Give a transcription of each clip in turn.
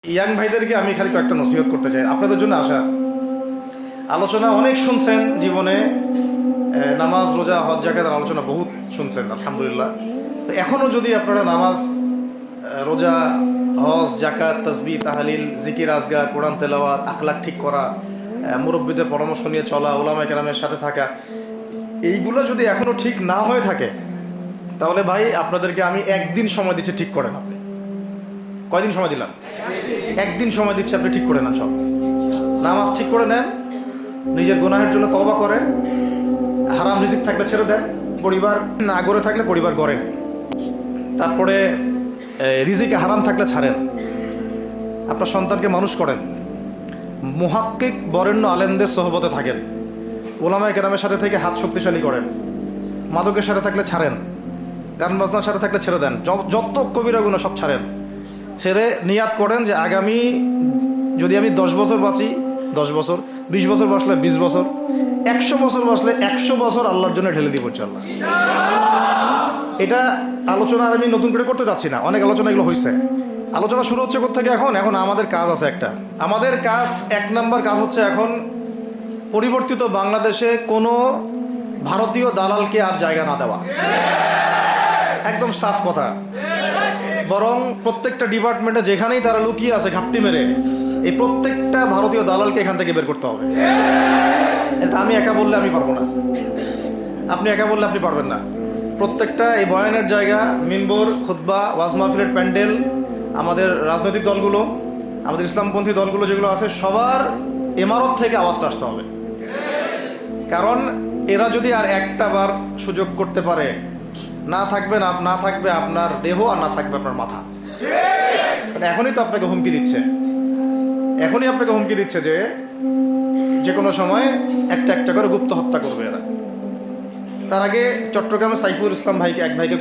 Young ভাইদেরকে আমি খালি কয়েকটা নসিহত করতে চাই, আপনাদের জন্য আসা। আলোচনা অনেক শুনছেন জীবনে, নামাজ রোজা হজ জাকাতের আলোচনা বহুত শুনছেন আলহামদুলিল্লাহ। তো এখনও যদি আপনারা নামাজ রোজা হজ জাকাত তাসবিহ তাহলিল জিকির আজগার কোরআন তেলাওয়াত আখলাক ঠিক করা, মুরব্বীদের পরামর্শ নিয়ে চলা, ওলামায়ে কেরামের সাথে থাকা, এইগুলো যদি এখনও ঠিক না হয়ে থাকে, তাহলে ভাই আপনাদেরকে আমি একদিন সময় দিচ্ছি, ঠিক করেন। আপনি কয়দিন সময় দিলাম? একদিন সময় দিচ্ছি, আপনি ঠিক করে নেন। সব নামাজ ঠিক করে নেন, নিজের গুনাহের জন্য তওবা করেন, হারাম রিজিক থাকলে ছেড়ে দেন, পরিবার না গড়ে থাকলে পরিবার গড়েন, তারপরে রিজিকে হারাম থাকলে ছাড়েন, আপনার সন্তানকে মানুষ করেন, মুহাক্কিক বরেণ্য আলেমদের সোহবতে থাকেন, ওলামায়ে কেরামের সাথে থেকে হাত শক্তিশালী করেন, মাদকের সাথে থাকলে ছাড়েন, গান বাজনার সাথে থাকলে ছেড়ে দেন, যত কবিরা গুনাহ সব ছাড়েন। ছেড়ে নিয়াত করেন যে আগামী যদি আমি 10 বছর বাঁচি 10 বছর, 20 বছর বাঁচলে 20 বছর, 100 বছর বাঁচলে 100 বছর আল্লাহর জন্য ঢেলে দিব ইনশাআল্লাহ। এটা আলোচনা আর আমি নতুন করে করতে যাচ্ছি না, অনেক আলোচনা এগুলো হয়েছে। আলোচনা শুরু হচ্ছে কোথা থেকে? এখন আমাদের কাজ আছে একটা। আমাদের কাজ, 1 নম্বর কাজ হচ্ছে এখন পরিবর্তিত বাংলাদেশে কোনো ভারতীয় দালালকে আর জায়গা না দেওয়া। একদম সাফ কথা। বরং প্রত্যেকটা ডিপার্টমেন্টে যেখানেই তারা লুকিয়ে আছে ঘাপটি মেরে, এই প্রত্যেকটা ভারতীয় দালালকে এখান থেকে বের করতে হবে। এটা আমি একা বললে আমি পারবো না, আপনি একা বললে আপনি পারবেন না। প্রত্যেকটা এই বয়ানের জায়গা, মিম্বর, খুতবা, ওয়াজ মাহফিলের প্যান্ডেল, আমাদের রাজনৈতিক দলগুলো, আমাদের ইসলামপন্থী দলগুলো যেগুলো আছে, সবার ইমারত থেকে আওয়াজটা আসতে হবে। কারণ এরা যদি আর একটা বার সুযোগ করতে পারে, না থাকবে আপনার দেহ আর না থাকবে আপনার মাথা। মানে এখনই তো আপনাকে হুমকি দিচ্ছে, যে কোনো সময় একটা একটা করে গুপ্ত হত্যা করবে এরা। তার আগে চট্টগ্রামে সাইফুল ইসলাম ভাইকে, এক ভাইকে,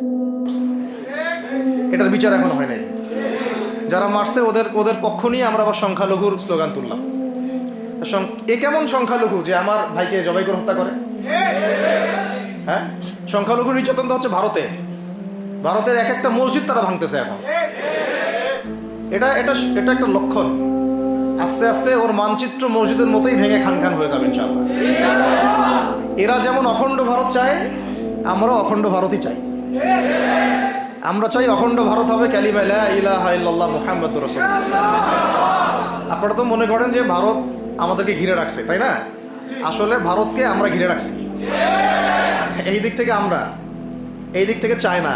এটার বিচার এখন হয় নাই। যারা মারছে ওদের পক্ষ নিয়ে আমরা আবার সংখ্যালঘুর স্লোগান তুললাম। এ কেমন সংখ্যালঘু যে আমার ভাইকে জবাই করে হত্যা করে? হ্যাঁ, সংখ্যালঘু নির্যাতন তো হচ্ছে ভারতের এক একটা মসজিদ তারা ভাঙতেছে এখন। এটা একটা লক্ষণ। আস্তে আস্তে ওর মানচিত্র মসজিদের মতোই ভেঙে খান খান হয়ে যাবে ইনশাআল্লাহ। এরা যেমন অখণ্ড ভারত চায়, আমরাও অখণ্ড ভারতই চাই। আমরা চাই অখণ্ড ভারত হবে কালিমা লা ইলাহা ইল্লাল্লাহ মুহাম্মাদুর রাসূলুল্লাহ। আপনারা তো মনে করেন যে ভারত আমাদেরকে ঘিরে রাখছে, তাই না? আসলে ভারতকে আমরা ঘিরে রাখছি। এই দিক থেকে চায়না,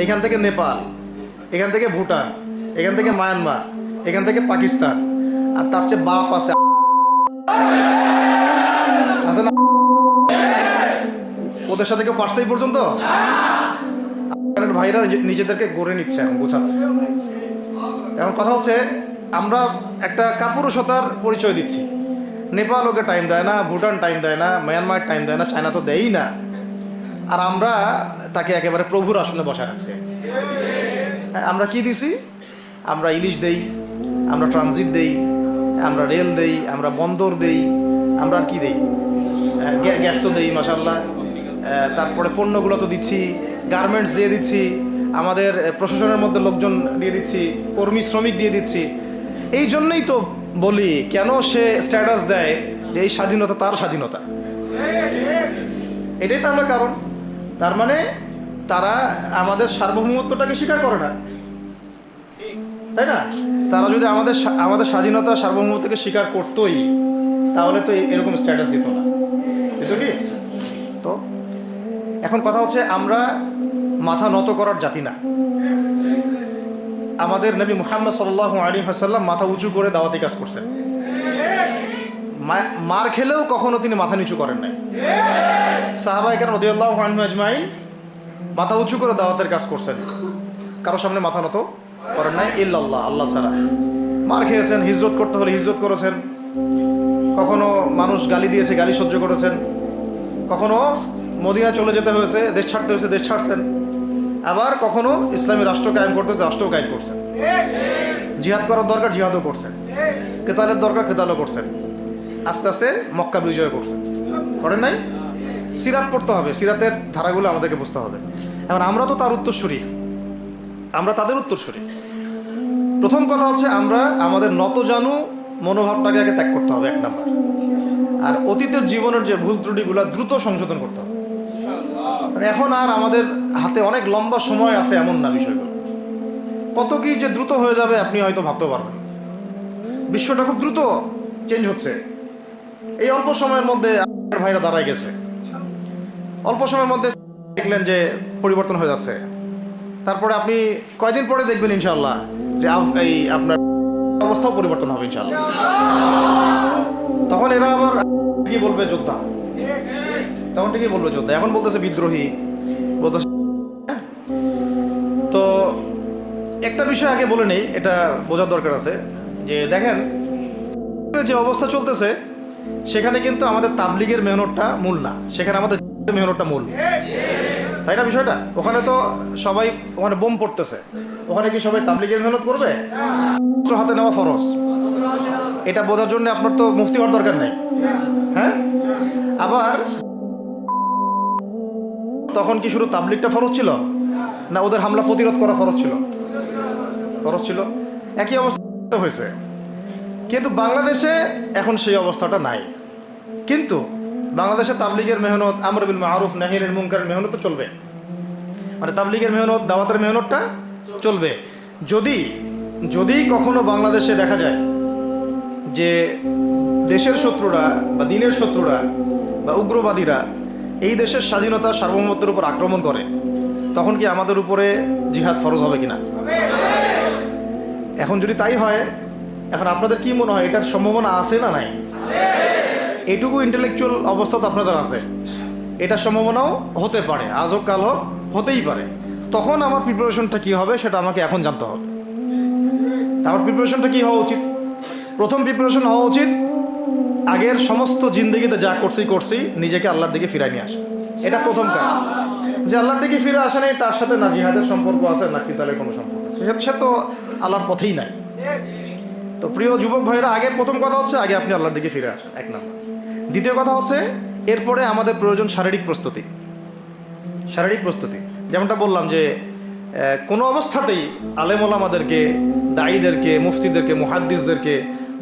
এখান থেকে নেপাল, এখান থেকে ভুটান, এখান থেকে মায়ানমার, এখান থেকে পাকিস্তান, আর তার চেয়ে বাপ আছে না? ওদের সাথে কেউ পারছে এই পর্যন্ত? ভাইরা নিজেদেরকে গড়ে নিচ্ছে, এখন বোঝাচ্ছে। এখন কথা হচ্ছে, আমরা একটা কাপুরুষতার পরিচয় দিচ্ছি। নেপাল ওকে টাইম দেয় না, ভুটান টাইম দেয় না, মায়ানমার টাইম দেয় না, চায়না তো দেয়ই না, আর আমরা তাকে একেবারে প্রভুর আসনে বসা রাখছি। আমরা কি দিছি? আমরা ইলিশ দেই, আমরা ট্রানজিট দেই, আমরা রেল দেই, আমরা বন্দর দেই, আমরা আর কি দেই? গ্যাস তো দেই মাশাআল্লাহ। তারপরে পণ্যগুলো তো দিচ্ছি, গার্মেন্টস দিয়ে দিচ্ছি, আমাদের প্রশাসনের মধ্যে লোকজন দিয়ে দিচ্ছি, কর্মী শ্রমিক দিয়ে দিচ্ছি। এই জন্যই তো বলি, কেন সে স্ট্যাটাস দেয় যে এই স্বাধীনতা তার স্বাধীনতা। এটাই তাহলে কারণ। তার মানে তারা আমাদের সার্বভৌমত্বটাকে স্বীকার করে না, তাই না? তারা যদি আমাদের স্বাধীনতা সার্বভৌমত্বকে স্বীকার করতোই, তাহলে তো এরকম স্ট্যাটাস দিত না, দিত কি? তো এখন কথা হচ্ছে, আমরা মাথা নত করার জাতি না। আমাদের নবী মুহাম্মদ সাল্লাল্লাহু আলাইহি ওয়াসাল্লাম মাথা উঁচু করে দাওয়াতি কাজ করছেন। মার খেলেও কখনো তিনি মাথা নিচু করেন নাই। সাহাবায়ে কেরাম রাদিয়াল্লাহু আনহুম আজমাইন মাথা উঁচু করে দাওয়াতের কাজ করছেন, কারোর সামনে মাথা নত করেন নাই ইল্লাল্লাহ, আল্লাহ ছাড়া। মার খেয়েছেন, হিজরত করতে হলে হিজরত করেছেন, কখনো মানুষ গালি দিয়েছে, গালি সহ্য করেছেন, কখনো মদিনা চলে যেতে হয়েছে, দেশ ছাড়তে হয়েছে, দেশ ছাড়ছেন, আবার কখনো ইসলামী রাষ্ট্র কায়েম করতে হয়েছে, রাষ্ট্রও কায়েম করছেন। জিহাদ করার দরকার, জিহাদও করছেন, কেতালের দরকার, কেতালও করছেন। আস্তে আস্তে মক্কা বিজয় করছেন, করেন নাই? সিরাত পড়তে হবে, সিরাতের ধারাগুলো আমাদেরকে বুঝতে হবে। এখন আমরা তো তার উত্তরসূরি, আমরা তাদের উত্তরসূরি। প্রথম কথা হচ্ছে আমরা আমাদের নতজানু মনোভাবটাকে আগে ত্যাগ করতে হবে, 1 নাম্বার। আর অতীতের জীবনের যে ভুল ত্রুটিগুলো দ্রুত সংশোধন করতে হবে। মানে এখন আর আমাদের হাতে অনেক লম্বা সময় আছে এমন না বিষয়গুলো। কত কি যে দ্রুত হয়ে যাবে আপনি হয়তো ভাবতেও পারবেন। বিশ্বটা খুব দ্রুত চেঞ্জ হচ্ছে। এই অল্প সময়ের মধ্যে আপনার ভাইরা দাঁড়ায় গেছে, অল্প সময়ের মধ্যে দেখলেন যে পরিবর্তন হয়ে যাচ্ছে। তারপরে আপনি কয়দিন পরে দেখবেন ইনশাআল্লাহ যে এই আপনার অবস্থাও পরিবর্তন হবে ইনশাআল্লাহ। তখন এরা আবার কি বলবে? যোদ্ধা। তখন ঠিকই বলবে যোদ্ধা। এখন বলতেছে বিদ্রোহী, বলতেছে। তো একটা বিষয় আগে বলে নেই, এটা বোঝার দরকার আছে যে দেখেন যে অবস্থা চলতেছে সেখানে কিন্তু আমাদের তাবলিগের মেহনতটা মূল না, সেখানে আমাদের মেহনতটা মূল, তাই না? বিষয়টা ওখানে তো সবাই ওখানে বোম পড়তেছে, ওখানে কি সবাই তাবলিগের মেহনত করবে? হাতে নেওয়া ফরজ। এটা বোঝার জন্য আপনার তো মুফতি হওয়ার দরকার নেই। হ্যাঁ, আবার তখন কি শুধু তাবলিগটা ফরজ ছিল, না ওদের হামলা প্রতিরোধ করা ফরজ ছিল? ফরজ ছিল। একই অবস্থা হয়েছে, কিন্তু বাংলাদেশে এখন সেই অবস্থাটা নাই। কিন্তু বাংলাদেশে তাবলিগের মেহনত, আমর বিল মারুফ নাহি আনিল মুনকারের মেহনত তো চলবে। মানে তাবলিগের মেহনত, দাওয়াতের মেহনতটা চলবে। যদি কখনো বাংলাদেশে দেখা যায় যে দেশের শত্রুরা বা দিনের শত্রুরা বা উগ্রবাদীরা এই দেশের স্বাধীনতা সার্বভৌমত্বের উপর আক্রমণ করে, তখন কি আমাদের উপরে জিহাদ ফরজ হবে কিনা? এখন যদি তাই হয়, এখন আপনাদের কি মনে হয় এটার সম্ভাবনা আছে না নাই? এটুকু ইন্টেলেকচুয়াল অবস্থা তো আপনাদের আছে, এটার সম্ভাবনাও হতে পারে, আজ হোক কাল হোক, হতেই পারে। তখন আমার প্রিপারেশনটা কি হবে সেটা আমাকে এখন জানতে হবে। আমার প্রিপারেশনটা কি হওয়া উচিত? প্রথম প্রিপারেশন হওয়া উচিত আগের সমস্ত জিন্দগিতে যা করছি নিজেকে আল্লাহর দিকে ফিরাই নিয়ে আসা। এটা প্রথম কাজ। যে আল্লাহর দিকে ফিরে আসা নেই, তার সাথে না জিহাদের সম্পর্ক আছে না কিতালের কোনো সম্পর্ক আছে, সে তো আল্লাহর পথেই নাই। তো প্রিয় যুবক ভাইরা, আগে প্রথম কথা হচ্ছে আগে আপনি আল্লাহর দিকে ফিরে আসেন, 1 নাম্বার। দ্বিতীয় কথা হচ্ছে এরপরে আমাদের প্রয়োজন শারীরিক প্রস্তুতি। শারীরিক প্রস্তুতি যেমনটা বললাম যে কোনো অবস্থাতেই আলেম ওলামাদেরকে, দায়ীদেরকে, মুফতিদেরকে, মুহাদ্দিসদেরকে,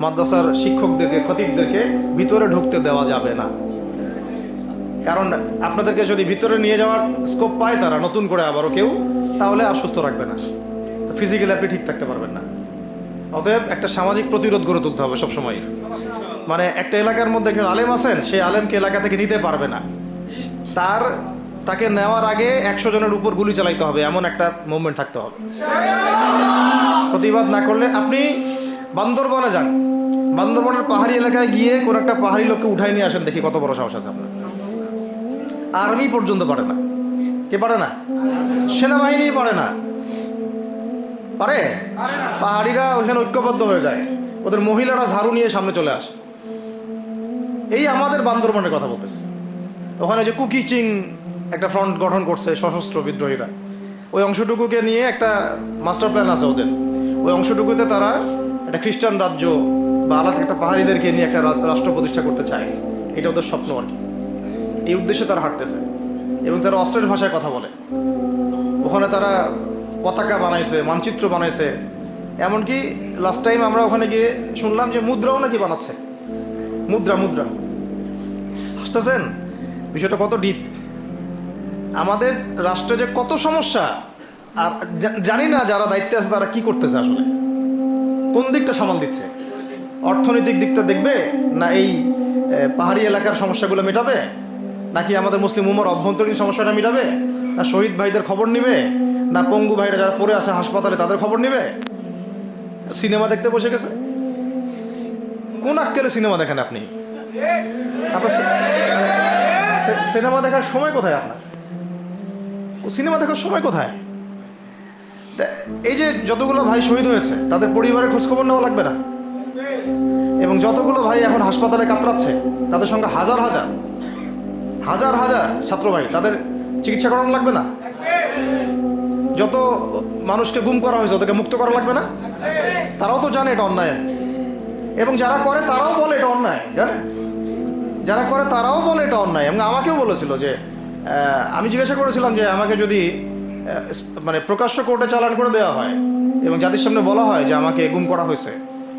মাদ্রাসার শিক্ষকদেরকে, খতিবদেরকে ভিতরে ঢুকতে দেওয়া যাবে না। কারণ আপনাদেরকে যদি ভিতরে নিয়ে যাওয়ার স্কোপ পায় তারা নতুন করে আবারও কেউ, তাহলে আর সুস্থ রাখবে না, ফিজিক্যালি আপনি ঠিক থাকতে পারবেন না। অতএব একটা সামাজিক প্রতিরোধ গড়ে তুলতে হবে সবসময়। মানে একটা এলাকার মধ্যে একজন আলেম আছেন, সেই আলেমকে এলাকা থেকে নিতে পারবে না, তাকে নেওয়ার আগে 100 জনের উপর গুলি চালাইতে হবে, এমন একটা মুভমেন্ট থাকতে হবে। প্রতিবাদ না করলে আপনি বান্দরবনে যান, বান্দরবনের পাহাড়ি এলাকায় গিয়ে কোন একটা পাহাড়ি লোককে উঠাই নিয়ে আসেন, দেখি কত বড় সাহস আছে আপনার। আর্মি পর্যন্ত পারে না। কে পারে না? সেনাবাহিনী পারে না। পারে? পাহাড়িরা ওখানে ঐক্যবদ্ধ হয়ে যায়, ওদের মহিলারা ঝাড়ু নিয়ে সামনে চলে আসে। এই আমাদের বান্দরবনের কথা বলতেছে। ওখানে যে কুকিচিং একটা ফ্রন্ট গঠন করছে সশস্ত্র বিদ্রোহীরা, ওই অংশটুকুকে নিয়ে একটা মাস্টার প্ল্যান আছে ওদের। ওই অংশটুকুতে তারা একটা খ্রিস্টান রাজ্য বা আলাদা একটা পাহাড়িদেরকে নিয়ে একটা রাষ্ট্র প্রতিষ্ঠা করতে চায়। এটা ওদের স্বপ্ন আর কি। এই উদ্দেশ্যে তারা হাঁটতেছে এবং তারা অস্ট্রের ভাষায় কথা বলে। ওখানে তারা পতাকা বানাইছে, মানচিত্র বানাইছে, এমনকি লাস্ট টাইম আমরা ওখানে গিয়ে শুনলাম যে মুদ্রাও নাকি বানাচ্ছে। মুদ্রা হাসতেছেন? বিষয়টা কত ডিপ। আমাদের রাষ্ট্রে যে কত সমস্যা, আর জানি না যারা দায়িত্বে আছে তারা কি করতেছে, আসলে কোন দিকটা সামাল দিচ্ছে। অর্থনৈতিক দিকটা দেখবে না এই পাহাড়ি এলাকার সমস্যাগুলো মেটাবে, নাকি আমাদের মুসলিম উম্মার অভ্যন্তরীণ সমস্যাটা মেটাবে, না শহীদ ভাইদের খবর নিবে, না পঙ্গু ভাইরা যারা পড়ে আছে হাসপাতালে তাদের খবর নিবে? সিনেমা দেখতে বসে গেছে। কোন আক্কেলে সিনেমা দেখেন আপনি? আপনার সিনেমা দেখার সময় কোথায়? আপনার সিনেমা দেখার সময় কোথায়? এই যে যতগুলো ভাই শহীদ হয়েছে তাদের পরিবারের খোঁজখবর নেওয়া লাগবে না? এবং যতগুলো ভাই এখন হাসপাতালে কাতরাচ্ছে তাদের সঙ্গে হাজার হাজার ছাত্র ভাই, তাদের চিকিৎসা করানো লাগবে না? যত মানুষকে গুম করা হয়েছে ওদেরকে মুক্ত করা লাগবে না? তারাও তো জানে এটা অন্যায়, এবং যারা করে তারাও বলে এটা অন্যায়। যারা করে তারাও বলে এটা অন্যায়। এবং আমাকেও বলেছিল যে, আমি জিজ্ঞাসা করেছিলাম যে আমাকে যদি মানে প্রকাশ্য কোর্টে চালান করে দেওয়া হয় এবং জাতির সামনে বলা হয় যে আমাকে গুম করা হয়েছে,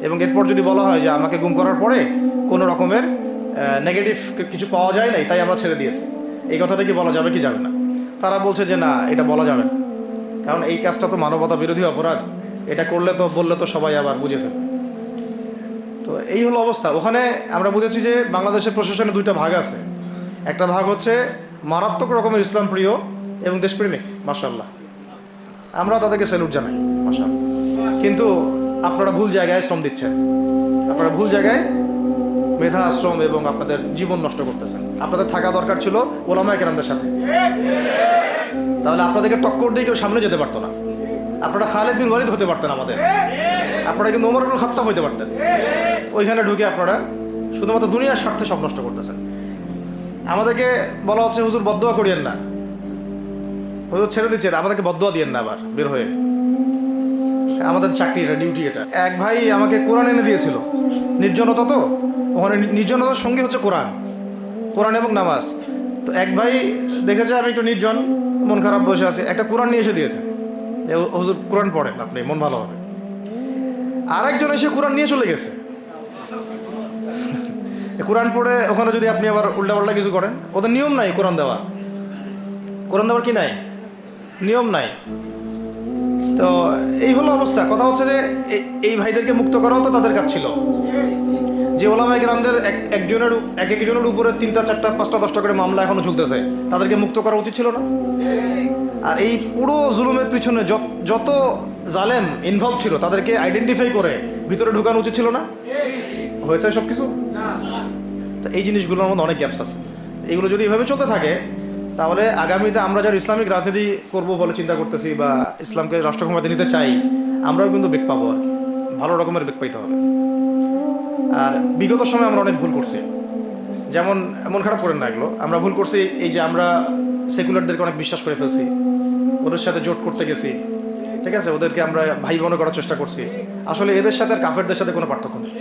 এবং এরপর যদি বলা হয় যে আমাকে গুম করার পরে কোনো রকমের নেগেটিভ কিছু পাওয়া যায় নাই, তাই আমরা ছেড়ে দিয়েছি, এই কথাটা কি বলা যাবে কি যাবে না? তারা বলছে যে না, এটা বলা যাবে না, কারণ এই কাজটা তো মানবতা বিরোধী অপরাধ, এটা করলে তো বললে তো সবাই আবার বুঝে ফেলবে। তো এই হলো অবস্থা। ওখানে আমরা বুঝেছি যে বাংলাদেশের প্রশাসনে দুইটা ভাগ আছে। একটা ভাগ হচ্ছে মারাত্মক রকমের ইসলাম প্রিয় এবং দেশপ্রেমিক, মাশাআল্লাহ, আমরা তাদেরকে স্যালুট জানাই, মাশাআল্লাহ। কিন্তু আপনারা ভুল জায়গায় শ্রম দিচ্ছেন, আপনারা ভুল জায়গায় মেধা, শ্রম এবং আপনাদের জীবন নষ্ট করতেছেন। আপনাদের থাকা দরকার ছিল ওলামায়ে কেরামদের সাথে, তাহলে আপনাদেরকে টক্কর দিয়ে কেউ সামনে যেতে পারতো না। আপনারা খালিদ বিন ওয়ালিদ হতে পারতেন আমাদের, আপনারা কিন্তু ওমর ইবনে খাত্তাব হতে পারতেন। ওইখানে ঢুকে আপনারা শুধুমাত্র দুনিয়ার স্বার্থে সব নষ্ট করতেছেন। আমাদেরকে বলা হচ্ছে হুজুর বদদোয়া করিয়েন না, হুজুর ছেড়ে দিচ্ছেন, আমাদেরকে বদদোয়া দিয়েন না আবার বের হয়ে। আমাদের চাকরি এটা, ডিউটি এটা। এক ভাই আমাকে কোরআন এনে দিয়েছিল, নির্জনতা তো, ওখানে নির্জনতার সঙ্গে হচ্ছে কোরআন, কোরআন এবং নামাজ। তো এক ভাই দেখেছে আমি একটু নির্জন, মন খারাপ বসে আছে, একটা কোরআন নিয়ে এসে দিয়েছে, হুজুর কোরআন পড়েন আপনি, মন ভালো হবে। আর একজন এসে কোরআন নিয়ে চলে গেছে। কোরআন পড়ে ওখানে যদি আপনি আবার উল্টাপাল্টা কিছু করেন, ওদের নিয়ম নাই কোরআন দেওয়ার, কোরআন দেওয়ার কি নাই, নিয়ম নাই। তো এই হলো অবস্থা। কথা হচ্ছে যে এই ভাইদেরকে মুক্ত করাও তো তাদের কাজ ছিল। যে ওলামায়ে কেরামদের একজনের উপরে 3টা 4টা 5টা 10টা করে মামলা এখনো চলতেছে, তাদেরকে মুক্ত করা উচিত ছিল না? আর এই পুরো জুলুমের পিছনে যত জালেম ইনভলভ ছিল, তাদেরকে আইডেন্টিফাই করে ভিতরে ঢুকানো উচিত ছিল না? হয়েছে সব কিছু? তো এই জিনিসগুলোর মধ্যে অনেক গ্যাপস আছে। এগুলো যদি এভাবে চলতে থাকে, তাহলে আগামীতে আমরা যারা ইসলামিক রাজনীতি করব বলে চিন্তা করতেছি বা ইসলামকে রাষ্ট্র ক্ষমতায় নিতে চাই, আমরাও কিন্তু বেগ পাবো, আর ভালো রকমের বেগ পাইতে হবে। আর বিগত সময় আমরা অনেক ভুল করছি, যেমন মন খারাপ করেন না, এগুলো আমরা ভুল করছি। এই যে আমরা সেকুলারদেরকে অনেক বিশ্বাস করে ফেলছি, ওদের সাথে জোট করতে গেছি, ঠিক আছে, ওদেরকে আমরা ভাই বোন করার চেষ্টা করছি। আসলে এদের সাথে আর কাফেরদের সাথে কোনো পার্থক্য নেই।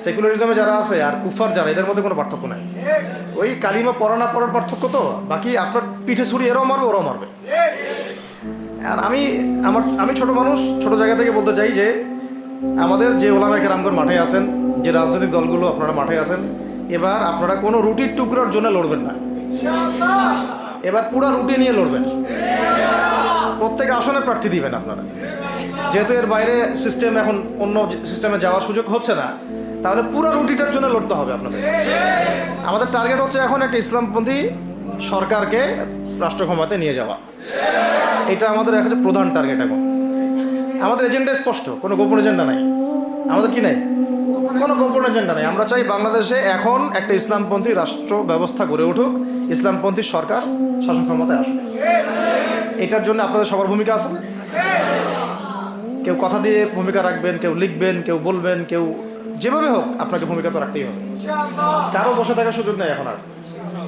সেকুলারিজমে যারা আছে আর কুফার যারা, এদের মধ্যে কোনো পার্থক্য নাই। ওই কালিমা পড়া না পড়ার পার্থক্য, তো বাকি আপনার পিঠে ছুরি এরাও মারবে, ওরাও মারবে। আর আমি ছোট মানুষ, ছোট জায়গা থেকে বলতে চাই যে আমাদের যে ওলামায়ে কেরামগণ মাঠে আছেন, যে রাজনৈতিক দলগুলো আপনারা মাঠে আছেন, এবার আপনারা কোনো রুটির টুকরোর জন্য লড়বেন না, এবার পুরা রুটি নিয়ে লড়বেন। প্রত্যেক আসনের প্রার্থী দিবেন আপনারা, যেহেতু এর বাইরে সিস্টেম, এখন অন্য সিস্টেমে যাওয়ার সুযোগ হচ্ছে না, তাহলে পুরো রুটিটার জন্য লড়তে হবে আপনাদের। আমাদের টার্গেট হচ্ছে এখন একটা ইসলামপন্থী সরকারকে রাষ্ট্র ক্ষমতায় নিয়ে যাওয়া, এটা আমাদের একটা প্রধান টার্গেট। এখন আমাদের এজেন্ডা স্পষ্ট, কোনো গোপন এজেন্ডা নাই। আমাদের কি নাই? কোনো গোপন এজেন্ডা নাই। আমরা চাই বাংলাদেশে এখন একটা ইসলামপন্থী রাষ্ট্র ব্যবস্থা গড়ে উঠুক, ইসলামপন্থী সরকার শাসন ক্ষমতায় আসুক। এটার জন্য আপনাদের সবার ভূমিকা আছে। কেউ কথা দিয়ে ভূমিকা রাখবেন, কেউ লিখবেন, কেউ বলবেন, কেউ যেভাবে হোক আপনাকে ভূমিকা তো রাখতেই হবে। কারো বসে থাকার সুযোগ নেই এখন আর।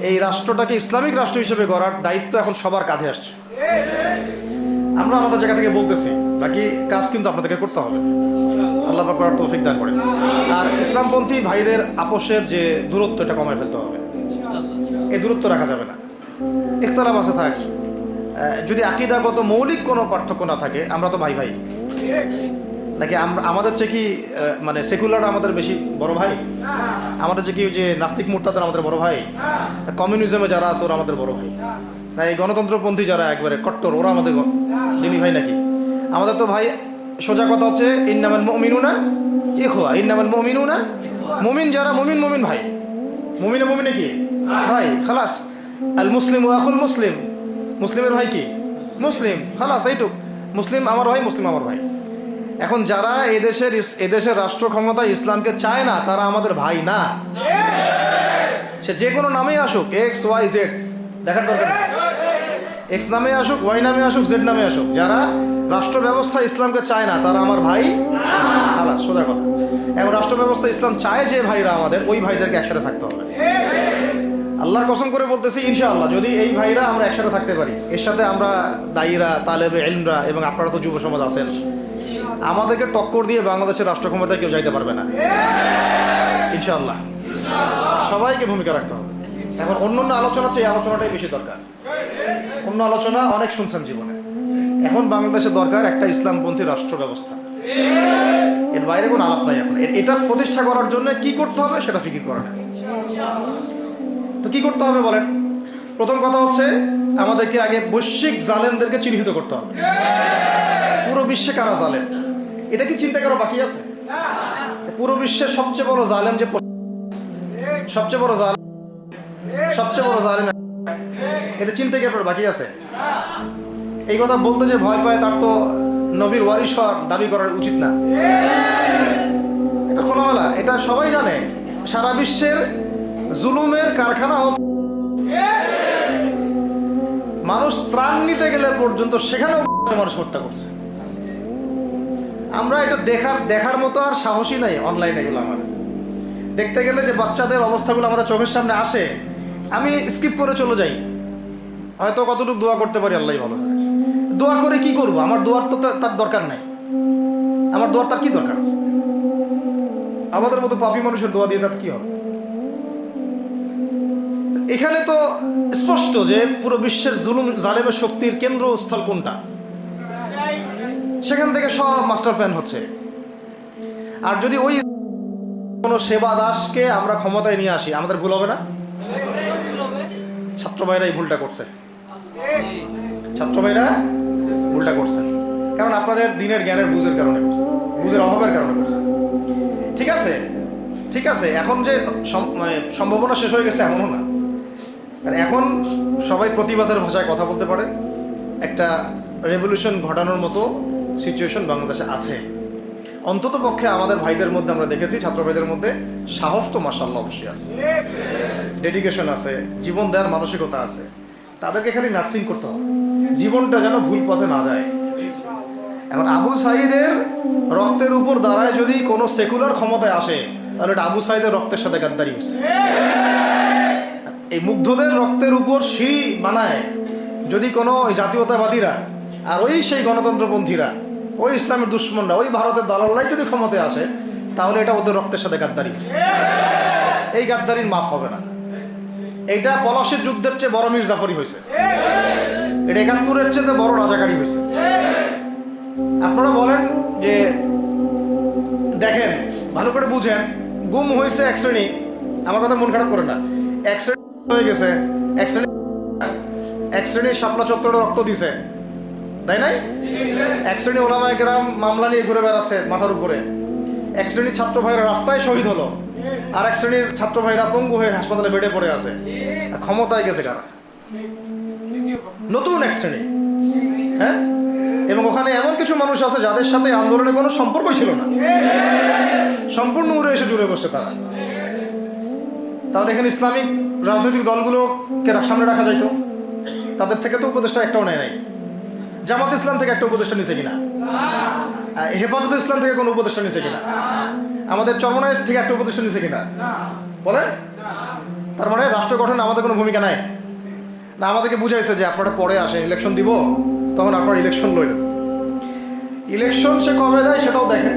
এই রাষ্ট্রটাকে ইসলামিক রাষ্ট্র হিসেবে গড়ার দায়িত্ব এখন সবার কাঁধে আসছে। আমরা আমাদের জায়গা থেকে বলতেছি, বাকি কাজ কিন্তু আপনাদেরকে করতে হবে। আল্লাহ পাক করার তৌফিক দান করেন। আর ইসলামপন্থী ভাইদের আপোষের যে দূরত্ব, এটা কমায় ফেলতে হবে। এই দূরত্ব রাখা যাবে না। ইখতিলাফ আছে থাক, যদি আকীদাগত মৌলিক কোনো পার্থক্য না থাকে, আমরা তো ভাই ভাই নাকি? আমাদের চেয়ে কি মানে সেকুলার আমাদের বেশি বড় ভাই? আমাদের চেয়ে কি যে নাস্তিক মুরতাদের আমাদের বড় ভাই? কমিউনিজমে যারা আছে ওরা আমাদের বড় ভাই? না এই গণতন্ত্রপন্থী যারা একবারে কট্টর, ওরা আমাদের দিনী ভাই নাকি? আমাদের তো ভাই, সোজা কথা হচ্ছে ইন্নামাল মুমিনুনা ইখওয়া, ইন্নামাল মুমিনুনা, মুমিন যারা মুমিন ভাই, মুমিনে কি ভাই, খালাস। আল মুসলিম আখুল মুসলিম, মুসলিমের ভাই কি? মুসলিম, খালাস, এইটুক। মুসলিম আমার ভাই, মুসলিম আমার ভাই। এখন যারা এদেশের রাষ্ট্র ক্ষমতায় ইসলামকে চায় না, তারা আমাদের ভাই না। সে যে কোনো নামেই আসুক, এক্স ওয়াই জেড, দেখার দরকার নেই। এক্স নামে আসুক, ওয়াই নামে আসুক, জেড নামে আসুক, যারা রাষ্ট্র ব্যবস্থা ইসলামকে চায় না, তারা আমার ভাই। খালাস, সোজা কথা। এখন রাষ্ট্র ব্যবস্থা ইসলাম চায় যে ভাইরা আমাদের, ওই ভাইদেরকে একসাথে থাকতে হবে। আল্লাহর কসম করে বলতেছি, ইনশাআল্লাহ যদি এই ভাইরা আমরা একসাথে থাকতে পারি, এর সাথে আমরা দায়ীরা, তালেবে ইলমরা এবং আপনারা তো যুব সমাজ আছেন, আমাদেরকে টক্কর দিয়ে বাংলাদেশের রাষ্ট্র ক্ষমতায় কেউ যাইতে পারবে না ইনশাআল্লাহ। সবাইকে ভূমিকা রাখতে হবে। এখন অন্য অন্য আলোচনা চেয়ে এই আলোচনাটাই বেশি দরকার। অন্য আলোচনা অনেক শুনছেন জীবনে, এখন বাংলাদেশে দরকার একটা ইসলামপন্থী রাষ্ট্র ব্যবস্থা। এর বাইরে কোনো আলাপ নাই। এখন এটা প্রতিষ্ঠা করার জন্য কি করতে হবে সেটা ফিকির করা নেই। তো কি করতে হবে বলেন? প্রথম কথা হচ্ছে আমাদেরকে আগে বৈশ্বিক জালেমদেরকে চিহ্নিত করতে হবে। পুরো বিশ্বে কারা জালেম এটা কি চিন্তা করা বাকি আছে? পুরো বিশ্বের সবচেয়ে বড় জালেম যে সবচেয়ে বড় জালেম এটা চিন্তা কি আপনার বাকি আছে? এই কথা বলতে যে ভয় পায় তার তো নবীর ওয়ারিস হওয়ার দাবি করার উচিত না। এটা খোলামেলা, এটা সবাই জানে। সারা বিশ্বের জুলুমের কারখানা হচ্ছে। মানুষ ত্রাণ নিতে গেলে পর্যন্ত সেখানেও মানুষ হত্যা করছে। আমরা এটা দেখার মতো আর সাহসী নাই। অনলাইনে এগুলো আমার দেখতে গেলে যে বাচ্চাদের অবস্থাগুলো আমাদের চোখের সামনে আসে, আমি স্কিপ করে চলে যাই। হয়তো কতটুকু দোয়া করতে পারি আল্লাহ ভালো। দোয়া করে কি করব? আমার দোয়ার তো তার দরকার নাই। আমার দোয়ার তার কি দরকার আছে? আমাদের মতো পাপী মানুষের দোয়া দিয়ে তার কি হবে? এখানে তো স্পষ্ট যে পুরো বিশ্বের জুলুম জালেমের শক্তির কেন্দ্রস্থল কোনটা, সেখান থেকে সব মাস্টার প্ল্যান হচ্ছে। আর যদি ওই কোনো সেবা দাসকে আমরা ক্ষমতায় নিয়ে আসি, আমাদের ভুল হবে না? ছাত্র ভাইরা এই ভুলটা করছে। ছাত্র ভাইরা ভুলটা করছে কারণ আপনাদের দিনের জ্ঞানের বুঝের কারণে করছে, বুঝের অভাবের কারণে করছে। ঠিক আছে, ঠিক আছে। এখন যে মানে সম্ভাবনা শেষ হয়ে গেছে এমনও না। আর এখন সবাই প্রতিবাদের ভাষায় কথা বলতে পারে। একটা রেভলিউশন ঘটানোর মতো সিচুয়েশন বাংলাদেশে আছে। অন্তত পক্ষে আমাদের ভাইদের মধ্যে আমরা দেখেছি, ছাত্র ভাইদের মধ্যে সাহস তো মাশাআল্লাহ অবশ্যই আছে, ডেডিকেশন আছে, জীবন দেওয়ার মানসিকতা আছে। তাদেরকে খালি নার্সিং করতে হবে, জীবনটা যেন ভুল পথে না যায়। এখন আবু সাঈদের রক্তের উপর দাঁড়ায় যদি কোনো সেকুলার ক্ষমতায় আসে, তাহলে এটা আবু সাঈদের রক্তের সাথে গাদ্দারি হচ্ছে। এই মুগ্ধদের রক্তের উপর সিঁড়ি বানায় যদি কোনো জাতীয়তাবাদীরা আর ওই সেই গণতন্ত্রপন্থীরা, ওই ইসলামের দুশ্মনরা, ওই ভারতের দালালরাই যদি ক্ষমতায় আসে, তাহলে এটা ওদের রক্তের সাথে গাদ্দারি হচ্ছে। এই গাদ্দারির মাফ হবে না। এইটা পলাশির যুদ্ধের চেয়ে বড় মির্জাফরি হয়েছে, এটা ৭১-এর চেয়ে বড় রাজাকারী হয়েছে। আপনারা বলেন যে দেখেন, ভালো করে বুঝেন, গুম হয়েছে এক শ্রেণী, আমার কথা মন খারাপ করে না, এক শ্রেণী হয়ে গেছে, এক শ্রেণীর শাপলা চত্বরে রক্ত দিছে, তাই নাই? এক শ্রেণী ওলামায়ে কেরাম মামলা নিয়ে ঘুরে বেড়াচ্ছে মাথার উপরে, এক শ্রেণীর ছাত্র ভাইরা রাস্তায় শহীদ হলো, আর এক শ্রেণীর ছাত্র ভাইরা পঙ্গু হয়ে হাসপাতালে বেডে পড়ে আছে। ক্ষমতায় গেছে কারা? নতুন এক শ্রেণী। হ্যাঁ, এবং ওখানে এমন কিছু মানুষ আছে যাদের সাথে আন্দোলনের কোনো সম্পর্কই ছিল না, সম্পূর্ণ উড়ে এসে জুড়ে বসছে তারা। তাহলে এখানে ইসলামিক রাজনৈতিক দলগুলোকে সামনে রাখা যাইতো, তাদের থেকে তো উপদেষ্টা একটাও নেয় নাই। জামাত ইসলাম থেকে একটা উপদেষ্টা নিছে কিনা? হেফাজত ইসলাম থেকে কোনো উপদেষ্টা নিছে কিনা? আমাদের চরমনায় থেকে একটা উপদেষ্টা নিছে কিনা? বলেন। তার মানে রাষ্ট্র গঠনে আমাদের কোনো ভূমিকা নাই না। আমাদেরকে বুঝাইছে যে আপনারা পরে আসেন, ইলেকশন দিব, তখন আপনারা ইলেকশন লইলেন। ইলেকশন সে কবে দেয় সেটাও দেখেন,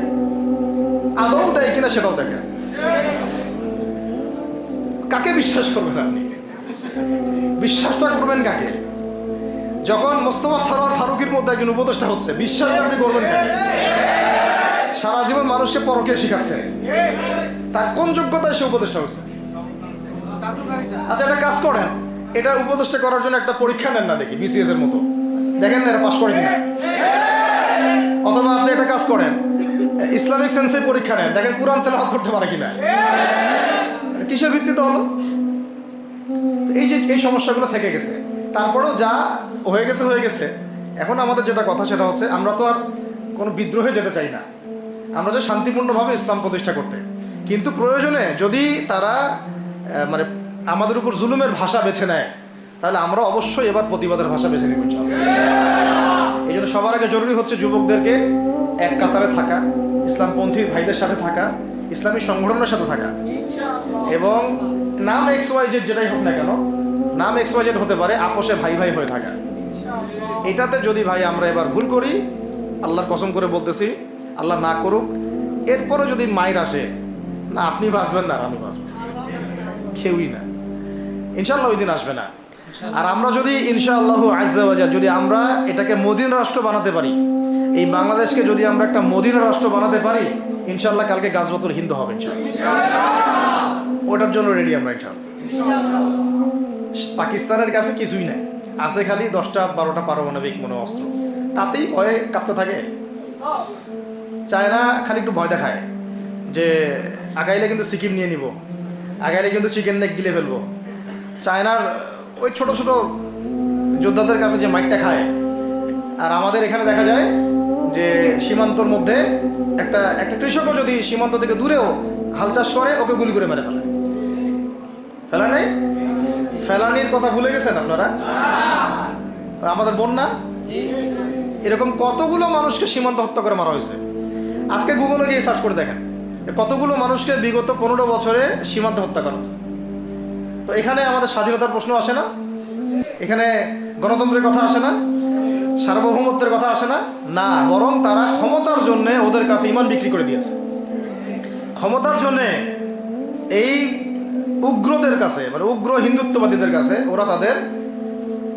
আদৌ দেয় কিনা সেটাও দেখেন। কাকে বিশ্বাস করবেন আপনি? বিশ্বাসটা করবেন কাকে? যখন মোস্তফা সরোয়ার ফারুকের মধ্যে একজন উপদেষ্টা হচ্ছে, বিশ্বাসটা আপনি করবেন কাকে? সারা জীবন মানুষকে পরকে শিখাচ্ছে, তার কোন যোগ্যতায় সে উপদেষ্টা হচ্ছে? আচ্ছা, একটা কাজ করেন, এটা উপদেষ্টা করার জন্য একটা পরীক্ষা নেন না, দেখি বিসিএস এর মতো, দেখেন না এটা পাস করে কিনা। অথবা আপনি একটা কাজ করেন, ইসলামিক সেন্সের পরীক্ষা নেন, দেখেন কুরআন তেলাওয়াত করতে পারে কিনা। কিসের ভিত্তিতে হলো? এই যে এই সমস্যাগুলো থেকে গেছে। তারপরেও যা হয়ে গেছে হয়ে গেছে। এখন আমাদের যেটা কথা সেটা হচ্ছে, আমরা তো আর কোনো বিদ্রোহে যেতে চাই না, আমরা যে শান্তিপূর্ণভাবে ইসলাম প্রতিষ্ঠা করতে। কিন্তু প্রয়োজনে যদি তারা মানে আমাদের উপর জুলুমের ভাষা বেছে নেয়, তাহলে আমরা অবশ্যই এবার প্রতিবাদের ভাষা বেছে নিব ইনশাআল্লাহ। এই জন্য সবার আগে জরুরি হচ্ছে যুবকদেরকে এক কাতারে থাকা, ইসলামপন্থী ভাইদের সাথে থাকা, ইসলামী সংগঠনের সাথে থাকা, এবং নাম XYZ যেটাই হোক না কেন, নাম XYZ হতে পারে, আপোষে ভাই ভাই হয়ে থাকা। এটাতে যদি ভাই আমরা এবার ভুল করি, আল্লাহর কসম করে বলতেছি, আল্লাহ না করুক, এরপরে যদি মায়ের আসে, না আপনি বাঁচবেন না আমি বাঁচব, কেউই না। ইনশাআল্লাহ ওই দিন আসবে না। আর আমরা যদি ইনশাআল্লাহ আজ্জা ওয়া জাল যদি আমরা এটাকে মদিনা রাষ্ট্র বানাতে পারি, এই বাংলাদেশকে যদি আমরা একটা মদিনা রাষ্ট্র বানাতে পারি, ইনশাআল্লাহ কালকে গাজওয়াতুল হিন্দ হবে ইনশাআল্লাহ। ওটার জন্য রেডি আমরা ইনশাআল্লাহ। পাকিস্তানের কাছে কিছুই নাই, আছে খালি 10টা 12টা পারমাণবিক মনে অস্ত্র, তাতেই ভয়ে কাঁপতে থাকে। চায়না খালি একটু ভয় দেখায় যে আগাইলে কিন্তু সিকিম নিয়ে নিব, আগাইলে কিন্তু চিকেন নেক গিলে ফেলবো। চায়নার ওই ছোট ছোট যোদ্ধাদের কাছে যে মাইকটা খায়, আর আমাদের এখানে দেখা যায় যে সীমান্তর মধ্যে একটা কৃষকও যদি সীমান্ত থেকে দূরেও হাল চাষ করে, ওকে গুলি করে মেরে ফেলে। ফেলা নেই, ফেলানির কথা ভুলে গেছেন আপনারা? আমাদের বন্যা, এরকম কতগুলো মানুষকে সীমান্ত হত্যা করে মারা হয়েছে। আজকে গুগলে গিয়ে সার্চ করে দেখেন কতগুলো মানুষকে বিগত 15 বছরে সীমান্ত হত্যা করা হয়েছে। তো এখানে আমাদের স্বাধীনতার প্রশ্ন আসে না, এখানে গণতন্ত্রের কথা আসে না, সার্বভৌমত্বের কথা আসে না, না, বরং তারা ক্ষমতার জন্য ওদের কাছে ইমান বিক্রি করে দিয়েছে। ক্ষমতার জন্য এই উগ্রদের কাছে, মানে উগ্র হিন্দুত্ববাদীদের কাছে ওরা তাদের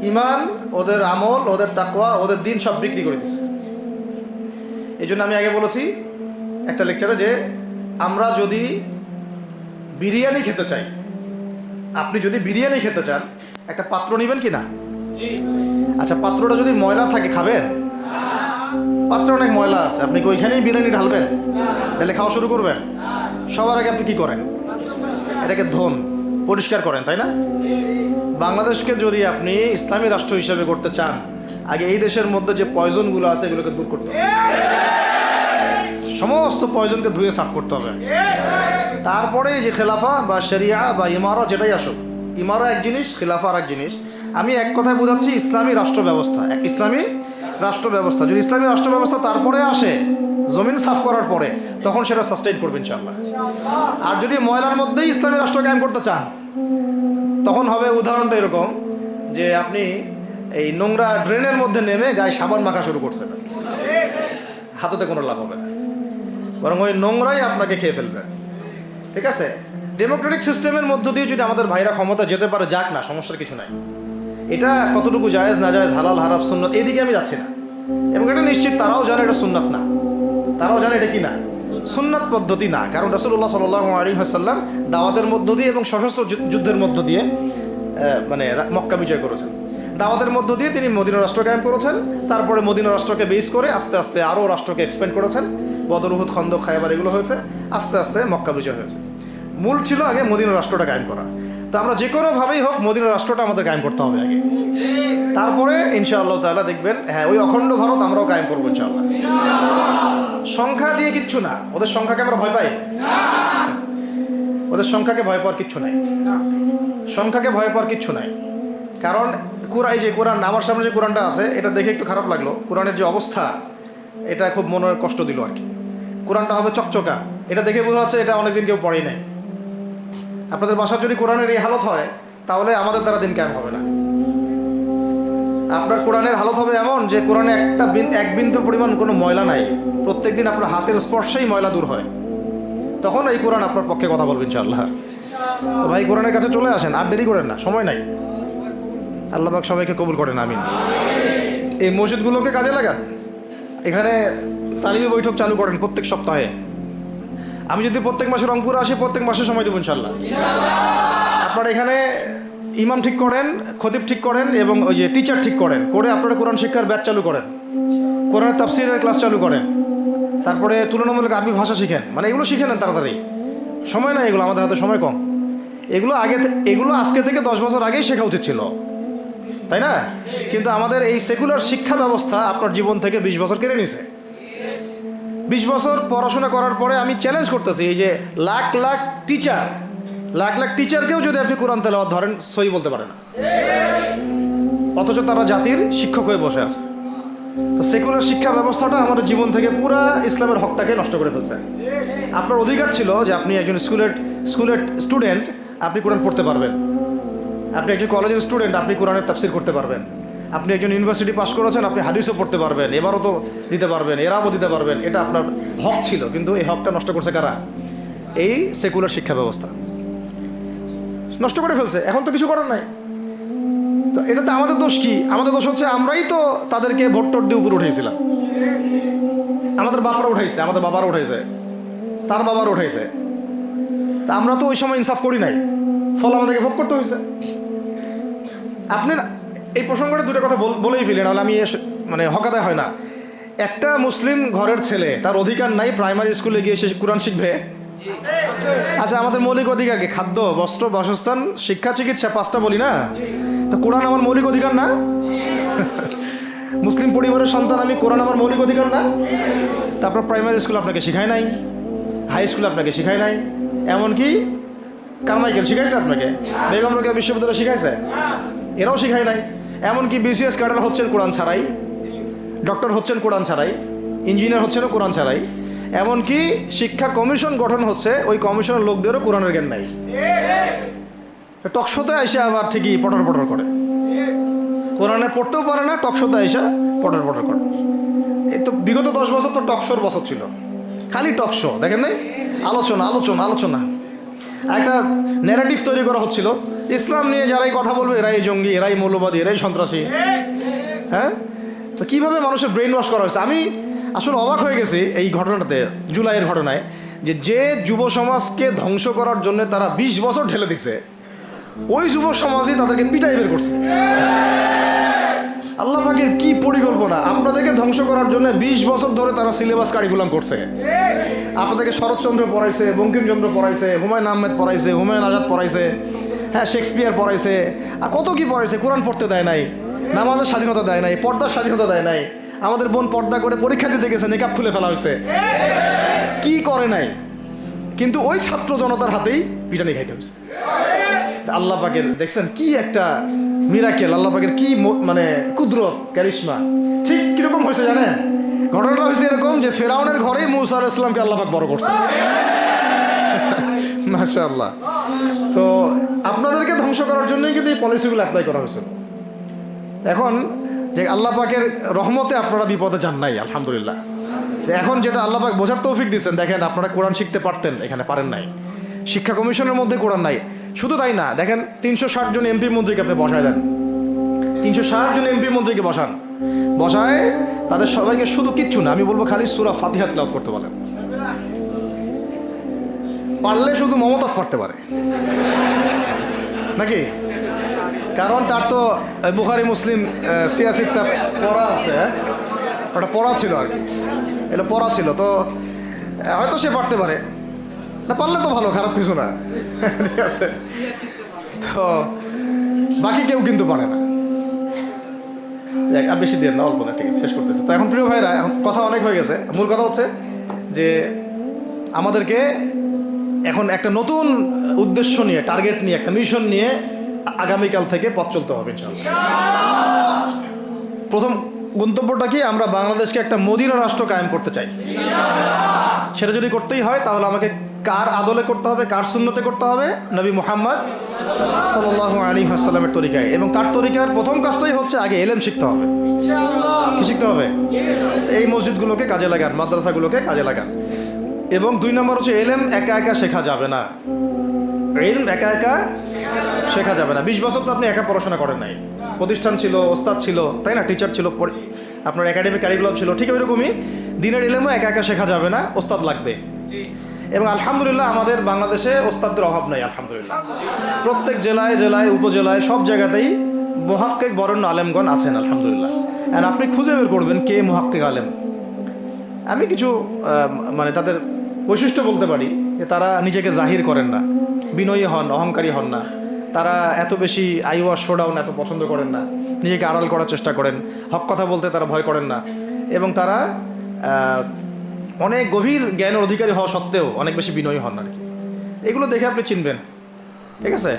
ইমান, ওদের আমল, ওদের তাকওয়া, ওদের দিন সব বিক্রি করে দিচ্ছে। এই জন্য আমি আগে বলেছি একটা লেকচারে যে আমরা যদি বিরিয়ানি খেতে চাই, আপনি যদি বিরিয়ানি খেতে চান, একটা পাত্র নেবেন কি না? আচ্ছা, পাত্রটা যদি ময়লা থাকে খাবেন? পাত্র অনেক ময়লা আছে, আপনি কি ওইখানেই বিরিয়ানি ঢালবেন? তাহলে খাওয়া শুরু করবেন? সবার আগে আপনি কি করেন? এটাকে ধোন, পরিষ্কার করেন, তাই না? বাংলাদেশকে যদি আপনি ইসলামী রাষ্ট্র হিসেবে করতে চান, আগে এই দেশের মধ্যে যে পয়জনগুলো আছে এগুলোকে দূর করতে হবে, সমস্ত পয়জনকে ধুয়ে সাফ করতে হবে। তারপরে যে খেলাফা বা শরিয়া বা ইমারা যেটাই আসুক, ইমারা এক জিনিস, খেলাফা আর এক জিনিস। আমি এক কথায় বোঝাচ্ছি ইসলামী রাষ্ট্র ব্যবস্থা, এক ইসলামী রাষ্ট্র ব্যবস্থা। যদি ইসলামী রাষ্ট্র ব্যবস্থা তারপরে আসে, জমিন সাফ করার পরে, তখন সেটা সাস্টেইন করবে ইনশাআল্লাহ। আর যদি ময়লার মধ্যেই ইসলামী রাষ্ট্র কায়েম করতে চান, তখন হবে উদাহরণটা এরকম যে আপনি এই নোংরা ড্রেনের মধ্যে নেমে গায়ে সাবান মাখা শুরু করছেন, হাততে কোনো লাভ হবে না, বরং ওই নোংরাই আপনাকে খেয়ে ফেলবে। ঠিক আছে? ডেমোক্রেটিক সিস্টেমের মধ্য দিয়ে যদি আমাদের ভাইরা ক্ষমতা যেতে পারে, যাক না, সমস্যার কিছু নাই। এটা কতটুকু জায়েজ না জায়েজ, হালাল হারাম সুন্নাত, এদিকে আমি যাচ্ছি না। এবং এটা নিশ্চিত তারাও জানে এটা সুন্নাত না, তারাও জানে এটা কি না, সুন্নাত পদ্ধতি না। কারণ রাসূলুল্লাহ সাল্লাল্লাহু আলাইহি ওয়াসাল্লাম দাওয়াতের মধ্য দিয়ে এবং সশস্ত্র যুদ্ধের মধ্য দিয়ে মানে মক্কা বিজয় করেছেন। দাওয়াতের মধ্য দিয়ে তিনি মদিনা রাষ্ট্র কায়েম করেছেন। তারপরে মদিনা রাষ্ট্রকে বেস করে আস্তে আস্তে আরও রাষ্ট্রকে এক্সপেন্ড করেছেন। বদর, উহুদ, খন্দক, খায়বার এগুলো হয়েছে, আস্তে আস্তে মক্কা বিজয় হয়েছে। মূল ছিল আগে মদিনা রাষ্ট্রটা কায়েম করা। তো আমরা যে কোনোভাবেই হোক মদিনা রাষ্ট্রটা আমাদের কায়েম করতে হবে আগে, তারপরে ইনশাআল্লাহ তাআলা দেখবেন, হ্যাঁ, ওই অখণ্ড ভারত আমরাও কায়েম করবো ইনশাআল্লাহ। সংখ্যা দিয়ে কিচ্ছু না, ওদের সংখ্যাকে আমরা ভয় পাই? ওদের সংখ্যাকে ভয় পাওয়ার কিচ্ছু নাই, সংখ্যাকে ভয় পাওয়ার কিচ্ছু নাই। কারণ এই যে কোরআন, আমার সামনে যে কোরআনটা আছে, এটা দেখে একটু খারাপ লাগলো। কোরআনের যে অবস্থা, এটা খুব মনের কষ্ট দিল আর কি। কোরআনটা হবে চকচকা, এটা দেখে বোঝা যাচ্ছে এটা অনেকদিন কেউ পড়েই নাই। আপনাদের বাসার যদি কোরআনের এই হালত হয়, তাহলে আমাদের দ্বারা দিন কায়েম হবে না। আপনার কোরআনের হালত হবে এমন যে কোরআনে এক বিন্দু পরিমাণ কোনো ময়লা নাই, প্রত্যেকদিন আপনার হাতের স্পর্শেই ময়লা দূর হয়, তখন এই কোরআন আপনার পক্ষে কথা বলবেন ইনশাআল্লাহ। তো ভাই, কোরআনের কাছে চলে আসেন, আর দেরি করেন না, সময় নাই। আল্লাহ পাক সবাইকে কবুল করেন, আমিন। এই মসজিদগুলোকে কাজে লাগান, এখানে তালিমি বৈঠক চালু করেন প্রত্যেক সপ্তাহে। আমি যদি প্রত্যেক মাসে রংপুরে আসি, প্রত্যেক মাসে সময় দেবো ইনশাআল্লাহ। আপনারা এখানে ইমাম ঠিক করেন, খতিব ঠিক করেন এবং ওই যে টিচার ঠিক করেন, করে আপনারা কোরআন শিক্ষার ব্যাচ চালু করেন, কোরআনের তাফসীরের ক্লাস চালু করেন, তারপরে তুলনামূলক আরবি ভাষা শিখেন। মানে এগুলো শিখে নেন তাড়াতাড়ি, সময় নাই এগুলো, আমাদের হাতে সময় কম। এগুলো আজকে থেকে 10 বছর আগেই শেখা উচিত ছিল, তাই না? কিন্তু আমাদের এই সেকুলার শিক্ষা ব্যবস্থা আপনার জীবন থেকে 20 বছর কেড়ে নিছে। 20 বছর পড়াশোনা করার পরে আমি চ্যালেঞ্জ করতেছি, এই যে লাখ লাখ টিচারকেও যদি আপনি কোরআন তেলাওয়াত ধরেন, সহি বলতে পারে না, অথচ তারা জাতির শিক্ষক হয়ে বসে আছে। তো সেকুলার শিক্ষা ব্যবস্থাটা আমাদের জীবন থেকে পুরা ইসলামের হকটাকে নষ্ট করে ফেলছে। আপনার অধিকার ছিল যে আপনি একজন স্কুলের স্টুডেন্ট, আপনি কোরআন পড়তে পারবেন। আপনি একজন কলেজের স্টুডেন্ট, আপনি কোরআনের তাফসীর করতে পারবেন। আপনি একজন ইউনিভার্সিটি পাস করেছেন, আপনি হাদিসও পড়তে পারবেন, এবারও তো দিতে পারবেন, এরাবও দিতে পারবেন। এটা আপনার হক ছিল, কিন্তু এই হকটা নষ্ট করছে কারা? এই সেকুলার শিক্ষা ব্যবস্থা। নষ্ট করে ফেলছে, এখন তো কিছু করার নাই। তো এটাতে আমাদের দোষ কি? আমাদের দোষ হচ্ছে আমরাই তো তাদেরকে ভোট টোট দিয়ে উপরে উঠেছিলাম। আমাদের বাপরা উঠাইছে, আমাদের বাবারা উঠাইছে, তার বাবারা উঠাইছে। তা আমরা তো ওই সময় ইনসাফ করি নাই, ফল আমাদেরকে ভোগ করতে হয়েছে। আপনি এই প্রসঙ্গটা দুটো কথা বলেই ফেলেন, নাহলে আমি মানে হকাদায় হয় না। একটা মুসলিম ঘরের ছেলে, তার অধিকার নাই প্রাইমারি স্কুলে গিয়ে সে কোরআন শিখবে? আচ্ছা, আমাদের মৌলিক অধিকার কি? খাদ্য, বস্ত্র, বাসস্থান, শিক্ষা, চিকিৎসা, 5টা বলি না? তো কোরআন আমার মৌলিক অধিকার না? মুসলিম পরিবারের সন্তান আমি, কোরআন আমার মৌলিক অধিকার না? তারপর প্রাইমারি স্কুল আপনাকে শিখায় নাই, হাই স্কুল আপনাকে শিখায় নাই, এমনকি কারমাইকেল শিখাইছে আপনাকে, বেগম রোকেয়া বিশ্ববিদ্যালয় শিখাইছে? এরাও শিখায় নাই। এমনকি বিসিএস ক্যাডার হচ্ছেন কোরআন ছাড়াই, ডক্টর হচ্ছেন কোরআন ছাড়াই, ইঞ্জিনিয়ার হচ্ছেনও কোরআন ছাড়াই। এমনকি শিক্ষা কমিশন গঠন হচ্ছে, ওই কমিশনের লোকদেরও কোরআনের জ্ঞান নাই। টকশোতে এসে আবার ঠিকই পটর পটর করে, কোরআনে পড়তেও পারে না, টকশোতে এসে পটর পটর করে। এই তো বিগত 10 বছর তো টকশোর বছর ছিল, খালি টকশো, দেখেন নাই? আলোচনা আলোচনা আলোচনা, একটা ন্যারেটিভ তৈরি করা হচ্ছিল, ইসলাম নিয়ে যারাই কথা বলবে এরাই জঙ্গি, এরাই মৌলবাদী, এরাই সন্ত্রাসী। হ্যাঁ, তো কিভাবে মানুষের ব্রেন ওয়াশ করা হয়েছে। আমি আসলে অবাক হয়ে গেছি এই ঘটনাটাতে, জুলাইয়ের ঘটনায়, যে যুব সমাজকে ধ্বংস করার জন্য তারা 20 বছর ঢেলে দিছে, ওই যুব সমাজই তাদেরকে পিটাই বের করছে। আল্লাহ পাকের কি পরিকল্পনা! আপনাদেরকে ধ্বংস করার জন্য 20 বছর ধরে তারা সিলেবাস কারিকুলাম করছে। আপনাদেরকে শরৎচন্দ্র পড়াইছে, বঙ্কিমচন্দ্র পড়াইছে, হুমায়ুন আহমেদ পড়াইছে, হুমায়ুন আজাদ পড়াইছে, হ্যাঁ শেক্সপিয়ার পড়াইছে, আর কত কি পড়াইছে। কোরআন পড়তে দেয় নাই, নামাজের স্বাধীনতা দেয় নাই, পর্দার স্বাধীনতা দেয় নাই। আমাদের বোন পর্দা করে পরীক্ষা দিতে গেছে, নেকাব খুলে ফেলা হয়েছে, কি করে নাই। কিন্তু ওই ছাত্র জনতার হাতেই পিটানি খাইতে হয়েছে। আল্লাহ পাকের দেখছেন কি একটা মিরাকেল, আল্লাহ পাকের কি মানে কুদরত, ক্যারিশমা। ঠিক কিরকম হয়েছে জানেন? ঘটনাটা হয়েছে এরকম যে ফেরাউনের ঘরেই মূসা আলাইহিস সালামকে আল্লাহ পাক বড় করছে। মাশাআল্লাহ। তো আপনাদেরকে ধ্বংস করার জন্যই কিন্তু এই পলিসিগুলো অ্যাপ্লাই করা হয়েছে। এখন যে আল্লাহ পাকের রহমতে আপনারা বিপদে যান নাই, আলহামদুলিল্লাহ। এখন যেটা আল্লাহ পাক বোঝার তৌফিক দিচ্ছেন, দেখেন আপনারা কোরআন শিখতে পারতেন, এখানে পারেন নাই। শিক্ষা কমিশনের মধ্যে কোরআন নাই। শুধু তাই না, দেখেন 360 জন এমপি মন্ত্রীকে আপনি বসায় দেন, 360 জন এমপি মন্ত্রীকে বসায় তাদের সবাইকে শুধু কিচ্ছু না, আমি বলবো খালি সূরা ফাতিহা তিলাওয়াত করতে বলেন। পারলে শুধু মমতাজ পড়তে পারে নাকি? কারণ তার তো বুখারী মুসলিম সিয়াসিকটা পড়া আছে, ওটা পড়া ছিল আর কি, এটা পড়া ছিল, তো হয়তো সে পারতে পারে না, পারলে তো ভালো, খারাপ কিছু না, ঠিক আছে। তো বাকি কেউ কিন্তু পারে না। আর বেশি দিয়ে না, অল্প না, ঠিক আছে, শেষ করতেছে। তো এখন প্রিয় ভাইরা, এখন কথা অনেক হয়ে গেছে। মূল কথা হচ্ছে যে আমাদেরকে এখন একটা নতুন উদ্দেশ্য নিয়ে, টার্গেট নিয়ে, একটা মিশন নিয়ে আগামীকাল থেকে পথ চলতে হবে ইনশাআল্লাহ। প্রথম গন্তব্যটা কি? আমরা বাংলাদেশকে একটা মদিনা রাষ্ট্র কায়েম করতে চাই। সেটা যদি করতেই হয় তাহলে আমাকে কার আদলে করতে হবে, কার সুন্নতে করতে হবে? নবী মুহাম্মদ সাল্লাল্লাহু আলাইহি ওয়াসাল্লামের তরিকায়। এবং তার তরিকার প্রথম কাজটাই হচ্ছে আগে ইলম শিখতে হবে। কি শিখতে হবে? এই মসজিদগুলোকে কাজে লাগান, মাদ্রাসাগুলোকে কাজে লাগান। এবং 2 নম্বর হচ্ছে ইলম একা একা শেখা যাবে না। ইলম একা একা শেখা যাবে না। 20 বছর তো আপনি একা পড়াশোনা করেন নাই, প্রতিষ্ঠান ছিল, ওস্তাদ ছিল, তাই না? টিচার ছিল, আপনার একাডেমিক কারিকুলাম ছিল। ঠিক ওইরকমই দিনের ইলমও একা একা শেখা যাবে না, ওস্তাদ লাগবে। এবং আলহামদুলিল্লাহ আমাদের বাংলাদেশে ওস্তাদদের অভাব নাই, আলহামদুলিল্লাহ। প্রত্যেক জেলায় জেলায়, উপজেলায়, সব জায়গাতেই মুহাক্কিক বরেণ্য আলেমগণ আছেন, আলহামদুলিল্লাহ। আর আপনি খুঁজে বের করবেন কে মুহাক্কিক আলেম। আমি কিছু মানে তাদের বৈশিষ্ট্য বলতে পারি যে তারা নিজেকে জাহির করেন না, বিনয়ী হন, অহংকারী হন না। তারা এত বেশি আইওয়া শোডাউন এত পছন্দ করেন না, নিজেকে আড়াল করার চেষ্টা করেন। হক কথা বলতে তারা ভয় করেন না। এবং তারা অনেক গভীর জ্ঞানের অধিকারী হওয়া সত্ত্বেও অনেক বেশি বিনয়ী হন আর কি। এগুলো দেখে আপনি চিনবেন, ঠিক আছে?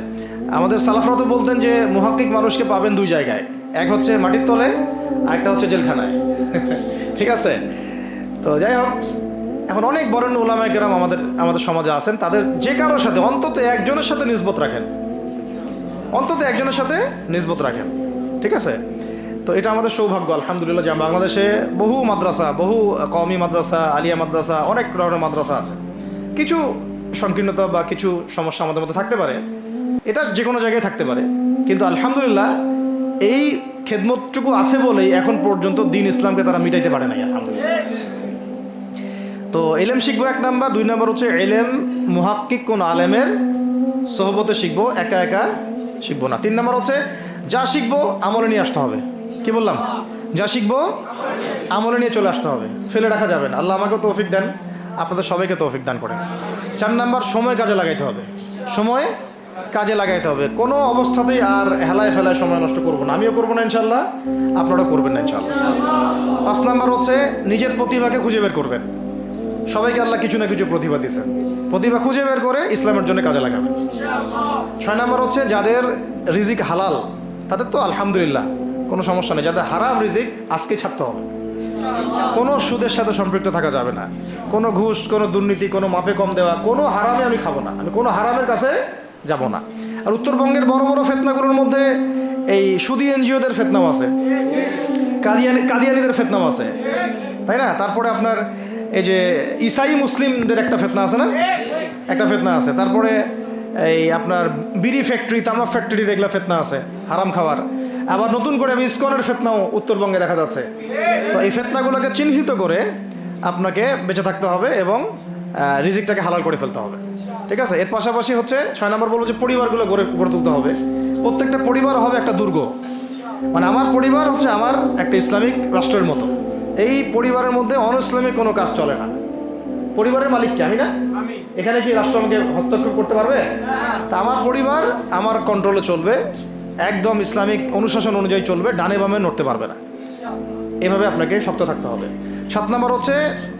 আমাদের সালাফরা তো বলতেন যে মুহাক্কিক মানুষকে পাবেন 2 জায়গায়, এক হচ্ছে মাটির তলে, আরেকটা হচ্ছে জেলখানায়। ঠিক আছে? তো যাই হোক, এখন অনেক বরেণ্য উলামায়ে কেরাম আমাদের সমাজে আছেন। তাদের যে কারোর সাথে অন্তত একজনের সাথে নিসবত রাখেন, অন্তত একজনের সাথে নিসবত রাখেন, ঠিক আছে? তো এটা আমাদের সৌভাগ্য, আলহামদুলিল্লাহ, যে বাংলাদেশে বহু মাদ্রাসা, বহু কওমি মাদ্রাসা, আলিয়া মাদ্রাসা, অনেক ধরনের মাদ্রাসা আছে। কিছু সংকীর্ণতা বা কিছু সমস্যা আমাদের মধ্যে থাকতে পারে, এটা যে কোনো জায়গায় থাকতে পারে, কিন্তু আলহামদুলিল্লাহ এই খেদমতটুকু আছে বলেই এখন পর্যন্ত দ্বীন ইসলামকে তারা মিটাইতে পারে নাই আলহামদুলিল্লাহ। তো এলেম শিখবো 1 নাম্বার, 2 নাম্বার হচ্ছে এলেম মুহাক্কিক কোন আলেমের সোহবতে শিখবো, একা একা শিখবো না। 3 নাম্বার হচ্ছে যা শিখবো আমলে নিয়ে আসতে হবে। কি বললাম? যা শিখবো আমলে নিয়ে চলে আসতে হবে, ফেলে রাখা যাবে না। আল্লাহ আমাকে তৌফিক দেন, আপনাদের সবাইকে তৌফিক দান করেন। 4 নাম্বার সময় কাজে লাগাইতে হবে, সময় কাজে লাগাইতে হবে। কোনো অবস্থাতেই আর হেলায় ফেলায় সময় নষ্ট করবো না, আমিও করবো না ইনশাল্লাহ, আপনারাও করবেন না ইনশাল্লাহ। 5 নাম্বার হচ্ছে নিজের প্রতিভাকে খুঁজে বের করবেন। সবাইকে আল্লাহ কিছু না কিছু প্রতিভা দিয়েছেন, প্রতিভা খুঁজে বের করে ইসলামের জন্য কাজে লাগাবেন। 6 নাম্বার হচ্ছে যাদের রিজিক হালাল তাদের তো আলহামদুলিল্লাহ কোনো সমস্যা নেই, যাদের হারাম রিজিক আজকে ছাড়তে হবে। কোনো সুদের সাথে সম্পৃক্ত থাকা যাবে না, কোনো ঘুষ, কোনো দুর্নীতি, কোনো মাপে কম দেওয়া, কোনো হারামে আমি খাবো না, আমি কোনো হারামের কাছে যাব না। আর উত্তরবঙ্গের বড় বড় ফেতনাগুলোর মধ্যে এই সুদী এনজিওদের ফেতনাও আছে, কাদিয়ানিদের ফেতনাও আছে, তাই না? তারপরে আপনার এই যে ইসাই মুসলিমদের একটা ফেতনা আছে না, একটা ফেতনা আছে। তারপরে এই আপনার বিড়ি ফ্যাক্টরি, তামাক ফ্যাক্টরির এগুলা ফেতনা আছে হারাম খাওয়ার। আবার নতুন করে ইসকনের ফেতনাও উত্তরবঙ্গে দেখা যাচ্ছে। তো এই ফেতনাগুলোকে চিহ্নিত করে আপনাকে বেঁচে থাকতে হবে এবং রিজিকটাকে হালাল করে ফেলতে হবে, ঠিক আছে? এর পাশাপাশি হচ্ছে 6 নম্বর বলবো যে পরিবারগুলো গড়ে তুলতে হবে। প্রত্যেকটা পরিবার হবে একটা দুর্গ, মানে আমার পরিবার হচ্ছে আমার একটা ইসলামিক রাষ্ট্রের মতো। এই পরিবারের মধ্যে অনইসলামিক কোনো কাজ চলে না। পরিবারের মালিক কি? আমি না? এখানে কি রাষ্ট্র আমাকে হস্তক্ষেপ করতে পারবে? তা আমার পরিবার আমার কন্ট্রোলে চলবে, একদম ইসলামিক অনুশাসন অনুযায়ী চলবে, ডানে বামে নড়তে পারবে না। এভাবে আপনাকে শক্ত থাকতে হবে। 7 নম্বর হচ্ছে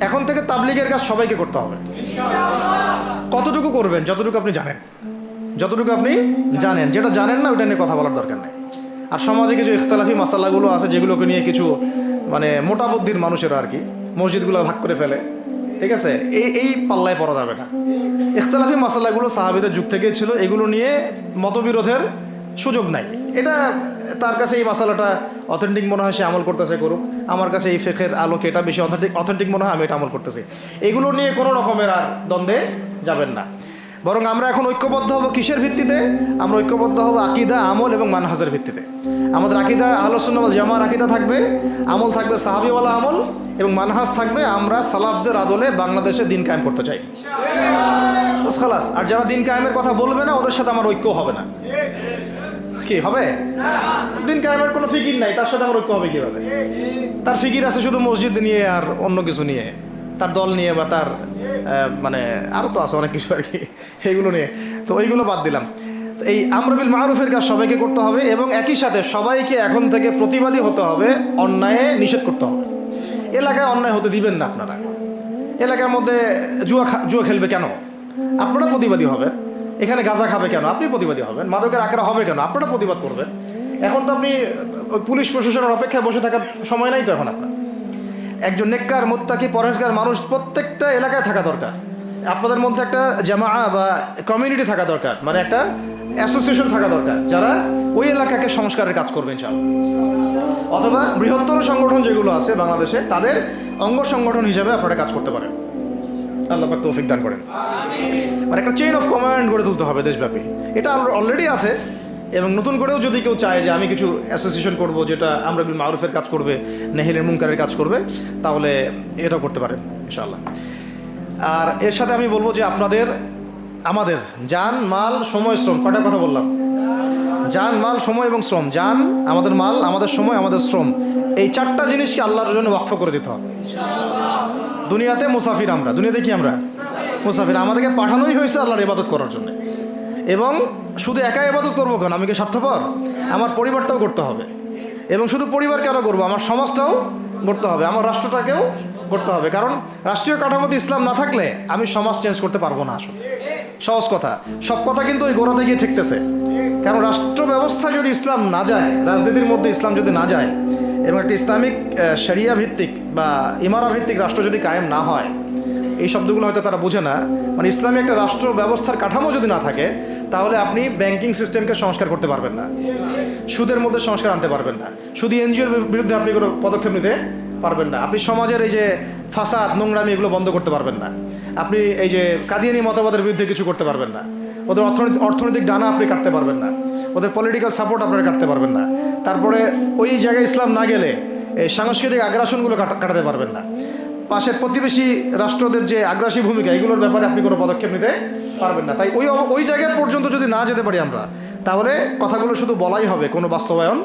এখন থেকে তাবলীগের কাজ সবাইকে করতে হবে। কতটুকু করবেন? যতটুকু আপনি জানেন, যতটুকু আপনি জানেন। যেটা জানেন না ওইটা নিয়ে কথা বলার দরকার নেই। আর সমাজে কিছু ইখতিলাফি মাসালাগুলো আছে যেগুলোকে নিয়ে কিছু মানে মোটা বুদ্ধির মানুষেরা আর কি মসজিদগুলো ভাগ করে ফেলে, ঠিক আছে? এই পাল্লায় পড়া যাবে না। ইখতিলাফি মাসালাগুলো সাহাবীদের যুগ থেকেই ছিল, এগুলো নিয়ে মতবিরোধের সুযোগ নাই। এটা তার কাছে এই মাসালাটা অথেন্টিক মনে হয়, সে আমল করতেছে, করুক। আমার কাছে এই ফিকহের আলোকে এটা বেশি অথেন্টিক মনে হয়, আমি এটা আমল করতেছি। এগুলো নিয়ে কোনো রকমের আর দ্বন্দ্বে যাবেন না। বরং আমরা এখন ঐক্যবদ্ধ হব কিসের ভিত্তিতে? আমরা ঐক্যবদ্ধ হব আকীদা, আমল এবং মানহাজের ভিত্তিতে। আমাদের আকীদা আহলুস সুন্নাহ ওয়াল জামাআর আকীদা থাকবে, আমল থাকবে সাহাবীওয়ালা আমল, এবং মানহাজ থাকবে আমরা সালাফদের আদলে বাংলাদেশে দিন কায়েম করতে চাই, বাস খালাস। আর যারা দিন কায়েমের কথা বলবে না ওদের সাথে আমার ঐক্য হবে না। কি হবে? দিন কায়েমের কোনো ফিকির নাই, তার সাথে আমার ঐক্য হবে কিভাবে? তার ফিকির আছে শুধু মসজিদ নিয়ে আর অন্য কিছু নিয়ে, তার দল নিয়ে বা তার মানে আরও তো আছে অনেক কিছু আর কি, এগুলো নিয়ে। তো ওইগুলো বাদ দিলাম। এই আমর বিল মারুফের কাজ সবাইকে করতে হবে এবং একই সাথে সবাইকে এখন থেকে প্রতিবাদী হতে হবে, অন্যায় নিষেধ করতে হবে। এলাকায় অন্যায় হতে দিবেন না আপনারা। এলাকার মধ্যে জুয়া খেলবে কেন? আপনারা প্রতিবাদী হবেন। এখানে গাঁজা খাবে কেন? আপনি প্রতিবাদী হবেন। মাদকের আখড়া হবে কেন? আপনারা প্রতিবাদ করবেন। এখন তো আপনি পুলিশ প্রশাসনের অপেক্ষায় বসে থাকার সময় নাই তো এখন আপনার। একজন নেককার, মুত্তাকি, পরহেজগার মানুষ প্রত্যেকটা এলাকায় থাকা দরকার। আপনাদের মধ্যে একটা জামাআ বা কমিউনিটি থাকা দরকার, মানে একটা অ্যাসোসিয়েশন থাকা দরকার যারা ওই এলাকাকে সংস্কারের কাজ করবে ইনশাআল্লাহ। অথবা বৃহত্তর সংগঠন যেগুলো আছে বাংলাদেশে তাদের অঙ্গ সংগঠন হিসেবে আপনারা কাজ করতে পারেন। আল্লাহ পাক তৌফিক দান করেন। মানে একটা চেইন অফ কমান্ড গড়ে তুলতে হবে দেশব্যাপী। এটা অলরেডি আছে এবং নতুন করেও যদি কেউ চায় যে আমি কিছু অ্যাসোসিয়েশন করব যেটা আমর বিল মারুফের কাজ করবে, নাহিয়ানিল মুনকারের কাজ করবে, তাহলে এটাও করতে পারেন ইনশাআল্লাহ। আর এর সাথে আমি বলবো যে আমাদের জান, মাল, সময়, শ্রম, কয়টা কথা বললাম? জান, মাল, সময় এবং শ্রম। জান, আমাদের মাল, আমাদের সময়, আমাদের শ্রম, এই 4টা জিনিসকে আল্লাহর জন্য ওয়াকফ করে দিতে হবে। দুনিয়াতে মুসাফির আমরা, দুনিয়াতে কি আমরা? মুসাফির। আমাদেরকে পাঠানোই হয়েছে আল্লাহর ইবাদত করার জন্য। এবং শুধু একা ইবাদত করবো কেন? আমি কি স্বার্থপর? আমার পরিবারটাও করতে হবে। এবং শুধু পরিবার কেন করবো? আমার সমাজটাও করতে হবে, আমার রাষ্ট্রটাকেও করতে হবে। কারণ রাষ্ট্রীয় কাঠামোতে ইসলাম না থাকলে আমি সমাজ চেঞ্জ করতে পারবো না। আসলে সহজ কথা, সব কথা কিন্তু ওই গোড়াতে গিয়ে ঠেকতেছে। কারণ রাষ্ট্র ব্যবস্থা যদি ইসলাম না যায়, রাজনীতির মধ্যে ইসলাম যদি না যায় এবং একটা ইসলামিক শরিয়া ভিত্তিক বা ইমারা ভিত্তিক রাষ্ট্র যদি কায়েম না হয়, এই শব্দগুলো হয়তো তারা বোঝে না। মানে ইসলামী একটা রাষ্ট্র ব্যবস্থার কাঠামো যদি না থাকে তাহলে আপনি ব্যাংকিং সিস্টেমকে সংস্কার করতে পারবেন না, সুদের মধ্যে সংস্কার আনতে পারবেন না, শুধু এনজিওর বিরুদ্ধে আপনি কোনো পদক্ষেপ নিতে পারবেন না। আপনি সমাজের এই যে ফাসাদ, নোংরামি এগুলো বন্ধ করতে পারবেন না। আপনি এই যে কাদিয়ানি মতবাদের বিরুদ্ধে কিছু করতে পারবেন না। ওদের অর্থনৈতিক ডানা আপনি কাটতে পারবেন না। ওদের পলিটিক্যাল সাপোর্ট আপনারা কাটতে পারবেন না। তারপরে ওই জায়গায় ইসলাম না গেলে এই সাংস্কৃতিক আগ্রাসনগুলো কাটাতে পারবেন না। পাশের প্রতিবেশী রাষ্ট্রদের যে আগ্রাসী ভূমিকা, এগুলোর ব্যাপারে আপনি কোনো পদক্ষেপ নিতে পারবেন না। তাই ওই জায়গা পর্যন্ত যদি না যেতে পারি আমরা, তাহলে কথাগুলো শুধু বলাই হবে, কোনো বাস্তবায়ন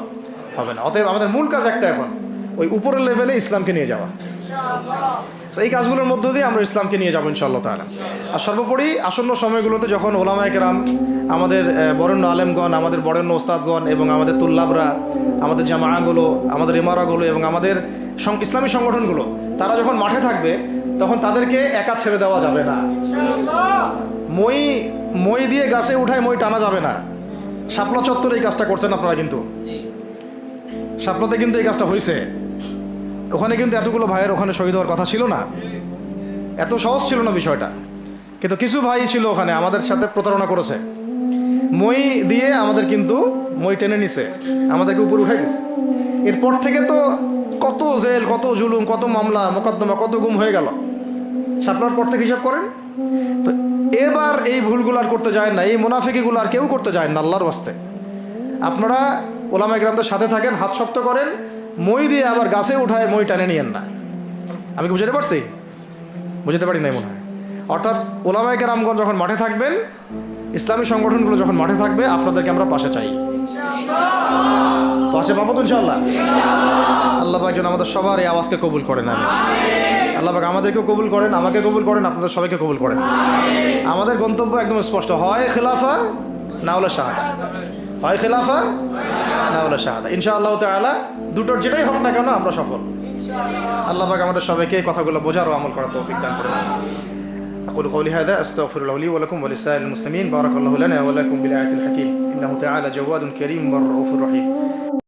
হবে না। অতএব আমাদের মূল কাজ একটা, এখন ওই উপরের লেভেলে ইসলামকে নিয়ে যাওয়া। এই কাজগুলোর মধ্য দিয়ে আমরা ইসলামকে নিয়ে যাবো ইনশাআল্লাহ তাআলা। আর সর্বোপরি আসন্ন সময়গুলোতে যখন ওলামায়ে কেরাম, আমাদের বরেণ্য আলেমগণ, আমাদের বরেণ্য ওস্তাদগণ এবং আমাদের তুল্লাবরা, আমাদের জামাআগুলো, আমাদের ইমারাগুলো এবং আমাদের ইসলামী সংগঠনগুলো, তারা যখন মাঠে থাকবে, তখন তাদেরকে একা ছেড়ে দেওয়া যাবে না। মই দিয়ে গাছে উঠায় মই টানা যাবে না। শাপলা চত্বরে এই কাজটা করছেন আপনারা, কিন্তু শাপলাতে কিন্তু এই কাজটা হয়েছে। ওখানে কিন্তু এতগুলো ভাইয়ের ওখানে শহীদ হওয়ার কথা ছিল না, এত সহজ ছিল না বিষয়টা। কিন্তু কিছু ভাই ছিল ওখানে আমাদের সাথে প্রতারণা করেছে, মই দিয়ে আমাদের কিন্তু মই টেনে নিছে, আমাদেরকে উপরে উঠাই দিছে। এরপর থেকে তো কত জেল, কত জুলুম, কত মামলা মোকদ্দমা, কত গুম হয়ে গেল। শাপলার পর থেকে হিসাব করেন তো। এবার এই ভুলগুলো আর করতে যায় না, এই মুনাফিকিগুলো আর কেউ করতে যায় না আল্লাহর ওয়াস্তে। আপনারা ওলামায়ে কেরামদের সাথে থাকেন, হাত শক্ত করেন, মই দিয়ে আবার গাছে উঠায় মই টানে নিয়েন না। আমি কি বুঝাতে পারছি? বুঝতে পারি নাই মনে হয়। অর্থাৎ ওলামায়ে কেরামগণ যখন মাঠে থাকবেন, ইসলামী সংগঠনগুলো যখন মাঠে থাকবে, আপনাদেরকে আমরা পাশে চাই। পাশে পাবো তো ইনশাআল্লাহ। আল্লাহ পাক যেন আমাদের সবার এই আওয়াজকে কবুল করেন। আমি আল্লাহ পাক আমাদেরকেও কবুল করেন, আমাকে কবুল করেন, আপনাদের সবাইকে কবুল করেন। আমাদের গন্তব্য একদম স্পষ্ট, হয় খেলাফা না হলে শাহাদা, হয় খেলাফা না হলে শাহাদা। ইনশাআল্লাহ তাআলা দুটোর যেটাই হোক না কেন আমরা সফল। আল্লাহ পাক আমাদের সবাইকে এই কথাগুলো বোঝার ও আমল করার তৌফিক দান করেন। أقول قولي هذا أستغفر الله لي ولكم ولسائر المسلمين. بارك الله لنا ولكم بالآية الحكيم إنه تعالى جواد كريم والرؤوف الرحيم.